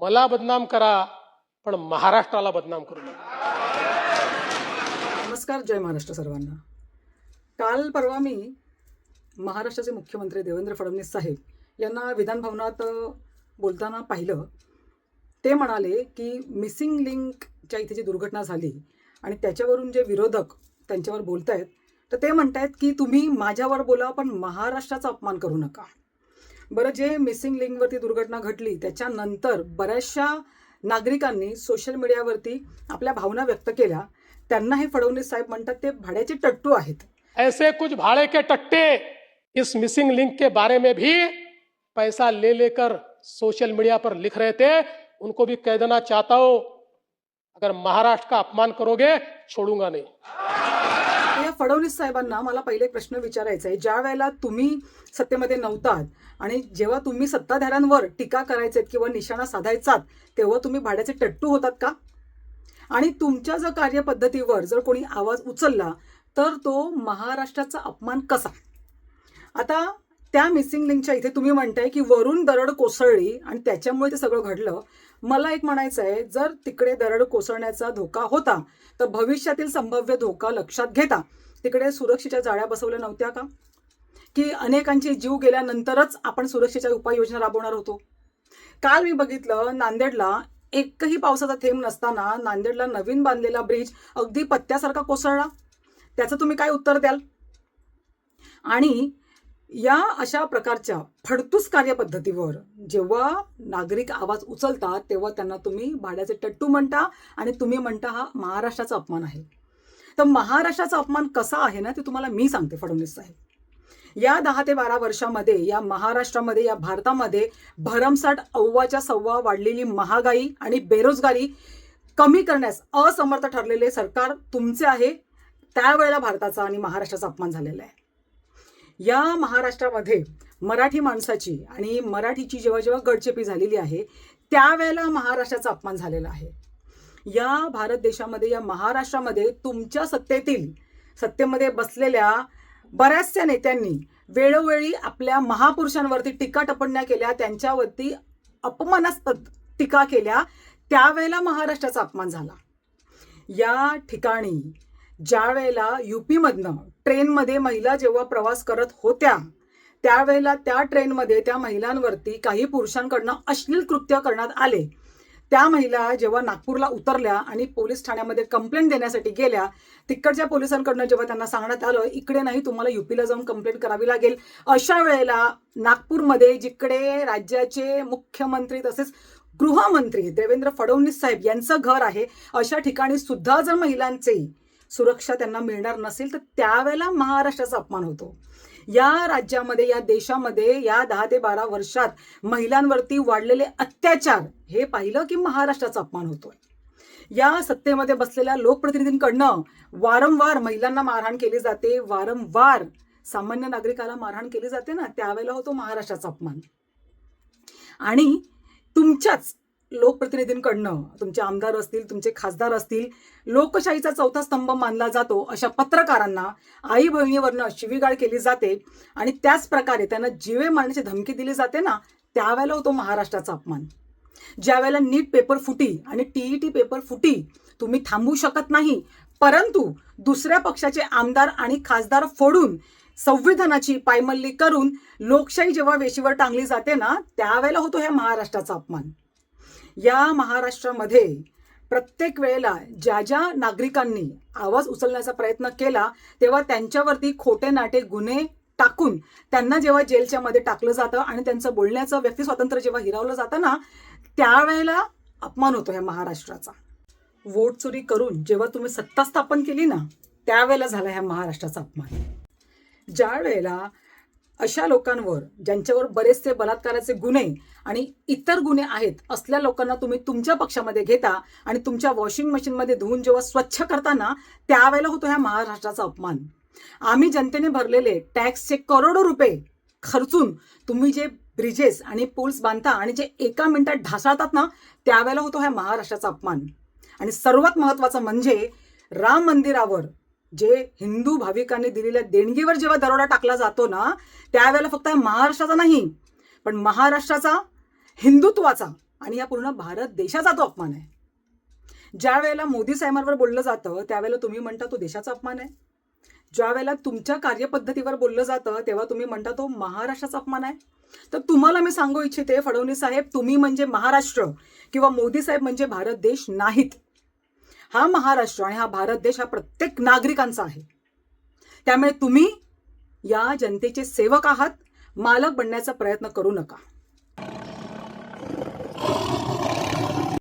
मला बदनाम करा पण महाराष्ट्राला बदनाम करू नका। नमस्कार, जय महाराष्ट्र सर्वांना। काल परवा मी महाराष्ट्राचे मुख्यमंत्री देवेंद्र फडणवीस साहेब यांना विधान भवनात बोलताना पाहिलं। ते म्हणाले की मिसिंग लिंकच्या इथे जी दुर्घटना झाली आणि त्याच्यावरून जे विरोधक त्यांच्यावर बोलतायत, तर ते म्हणतायत की तुम्ही माझ्यावर बोला पण महाराष्ट्राचा अपमान करू नका। बरं, जे मिसिंग लिंकवरती दुर्घटना घडली त्याच्यानंतर बऱ्याचशा नागरिकांनी सोशल मीडियावरती आपल्या भावना व्यक्त केल्या। त्यांना हे फडणवीस साहेब म्हणतात ते भाड्याचे टट्टू आहेत। ऐसे कुछ भाड़े के टट्टे इस मिसिंग लिंक के बारे में भी पैसा ले लेकर सोशल मीडिया पर लिख रहे थे। उनको भी कह देना चाहता हूं, अगर महाराष्ट्र का अपमान करोगे छोड़ूंगा नहीं। या फडणवीस साहेबांना मला पहिले प्रश्न विचारायचा आहे, ज्या वेळेला तुम्ही सत्तेमध्ये नव्हतात आणि जेव्हा तुम्ही सत्ताधाऱ्यांवर टीका करायचेत किंवा निशाणा साधायचात, तेव्हा तुम्ही भाड्याचे टट्टू होतात का? आणि तुमच्या जर कार्यपद्धतीवर जर कोणी आवाज उचलला तर तो महाराष्ट्राचा अपमान कसा? आता त्या मिसिंग लिंकच्या इथे तुम्ही म्हणताय की वरून दरड कोसळली आणि त्याच्यामुळे ते सगळं घडलं। मला एक म्हणायचं आहे, जर तिकडे दरड कोसळण्याचा धोका होता तर भविष्यातील संभाव्य धोका लक्षात घेता तिकडे सुरक्षेच्या जाळ्या बसवल्या नव्हत्या का? की अनेकांचे जीव गेल्यानंतरच आपण सुरक्षेच्या उपाययोजना राबवणार होतो? काल मी बघितलं, नांदेडला एकही पावसाचा थेंब नसताना नांदेडला नवीन बांधलेला ब्रिज अगदी पत्त्यासारखा कोसळला। त्याचं तुम्ही काय उत्तर द्याल? आणि या अशा प्रकारच्या फडतूस कार्यपद्धतीवर जेव्हा नागरिक आवाज उचलतात तेव्हा त्यांना तुम्ही भाड्याचे टट्टू म्हणता आणि तुम्ही म्हणता हा महाराष्ट्राचा अपमान आहे। तर महाराष्ट्राचा अपमान कसा आहे ना, ते तुम्हाला मी सांगते फडणवीस साहेब। या 10 ते 12 वर्षामध्ये या महाराष्ट्रामध्ये, या भारतामध्ये भरमसाठ अव्वाच्या सव्वा वाढलेली महागाई आणि बेरोजगारी कमी करण्यास असमर्थ ठरलेले सरकार तुमचे आहे। त्यावेळेला भारताचा आणि महाराष्ट्राचा अपमान झालेला आहे। या महाराष्ट्रामध्ये मराठी माणसाची आणि मराठीची जेव्हा जेव्हा गडचेपी झालेली आहे त्यावेळेला महाराष्ट्राचा अपमान झालेला आहे। या भारत देशामध्ये, या महाराष्ट्रामध्ये तुमच्या सत्तेमध्ये बसलेल्या बऱ्याचशा नेत्यांनी वेळोवेळी आपल्या महापुरुषांवरती टीका टिप्पण्या केल्या, त्यांच्यावरती अपमानास्पद टीका केल्या, त्यावेळेला महाराष्ट्राचा अपमान झाला। या ठिकाणी ज्या वेळेला यूपीमधनं ट्रेनमध्ये महिला जेव्हा प्रवास करत होत्या त्यावेळेला त्या ट्रेनमध्ये त्या महिलांवरती काही पुरुषांकडनं अश्लील कृत्य करण्यात आले। त्या महिला जेव्हा नागपूरला उतरल्या आणि पोलीस ठाण्यामध्ये कंप्लेंट देण्यासाठी गेल्या, तिकडच्या पोलिसांकडनं जेव्हा त्यांना सांगण्यात आलं इकडे नाही, तुम्हाला यूपीला जाऊन कंप्लेंट करावी लागेल, अशा वेळेला नागपूरमध्ये जिकडे राज्याचे मुख्यमंत्री तसेच गृहमंत्री देवेंद्र फडणवीस साहेब यांचं घर आहे, अशा ठिकाणी सुद्धा जर महिलांचे सुरक्षा त्यांना मिळणार नसेल तर त्यावेळेला महाराष्ट्राचा अपमान होतो। या राज्यामध्ये, या देशामध्ये या 10 ते 12 वर्षात महिलांवरती वाढलेले अत्याचार हे पाहिलं की महाराष्ट्राचा अपमान होतोय। या सत्तेमध्ये बसलेल्या लोकप्रतिनिधींकडनं वारंवार महिलांना मारहाण केली जाते, वारंवार सामान्य नागरिकाला मारहाण केली जाते ना, त्यावेळेला होतो महाराष्ट्राचा अपमान। आणि तुमच्याच लोकप्रतिनिधींकडनं, तुमचे आमदार असतील, तुमचे खासदार असतील, लोकशाहीचा चौथा स्तंभ मानला जातो अशा पत्रकारांना आई बहिणीवरनं शिवीगाळ केली जाते आणि त्याच प्रकारे त्यांना जीवे मारण्याची धमकी दिली जाते ना, त्यावेळेला होतो महाराष्ट्राचा अपमान। ज्या वेळेला नीट पेपर फुटी आणि टीईटी पेपर फुटी तुम्ही थांबवू शकत नाही, परंतु दुसऱ्या पक्षाचे आमदार आणि खासदार फोडून संविधानाची पायमल्ली करून लोकशाही जेव्हा वेशीवर टांगली जाते ना, त्यावेळेला होतो ह्या महाराष्ट्राचा अपमान। या महाराष्ट्रामध्ये प्रत्येक वेळेला ज्या ज्या नागरिकांनी आवाज उचलण्याचा प्रयत्न केला तेव्हा त्यांच्यावरती खोटे नाटे गुन्हे टाकून त्यांना जेव्हा जेलच्या मध्ये टाकलं जातं आणि त्यांचं बोलण्याचं व्यक्ती स्वातंत्र्य जेव्हा हिरावलं जातं ना, त्यावेळेला अपमान होतो ह्या महाराष्ट्राचा। वोट चोरी करून जेव्हा तुम्ही सत्ता स्थापन केली ना, त्यावेळेला झाला ह्या महाराष्ट्राचा अपमान। ज्या वेळेला अशा लोकांवर, ज्यांच्यावर बरेचसे बलात्काराचे गुन्हे आणि इतर गुन्हे आहेत, असल्या लोकांना तुम्ही तुमच्या पक्षामध्ये घेता आणि तुमच्या वॉशिंग मशीनमध्ये धुवून जेव्हा स्वच्छ करताना त्यावेळेला होतो ह्या महाराष्ट्राचा अपमान। आम्ही जनतेने भरलेले टॅक्सचे करोडो रुपये खर्चून तुम्ही जे ब्रिजेस आणि पूल्स बांधता आणि जे एका मिनिटात ढासळतात ना, त्यावेळेला होतो ह्या महाराष्ट्राचा अपमान। आणि सर्वात महत्त्वाचं म्हणजे राम मंदिरावर जे हिंदू भाविकांनी दिलेल्या देणगीवर जेव्हा दरोडा टाकला जातो ना, त्यावेळेला फक्त महाराष्ट्राचा नाही पण महाराष्ट्राचा, हिंदुत्वाचा आणि या पूर्ण भारत देशाचा तो अपमान आहे. ज्या वेळेला मोदी साहेबांवर बोललं जातं त्यावेळेला तुम्ही म्हणता तो देशाचा अपमान आहे. ज्या वेळेला तुमच्या कार्यपद्धतीवर बोललं जातं तेव्हा तुम्ही म्हणता तो महाराष्ट्राचा अपमान आहे. तर तुम्हाला मी सांगू इच्छिते फडणवीस साहेब, तुम्ही म्हणजे महाराष्ट्र किंवा मोदी साहेब म्हणजे भारत देश नाहीत. हा महाराष्ट्र आणि हा भारत देश हा प्रत्येक नागरिकांचा आहे. त्यामुळे तुम्ही या जनतेचे सेवक आहात, मालक बनण्याचा प्रयत्न करू नका.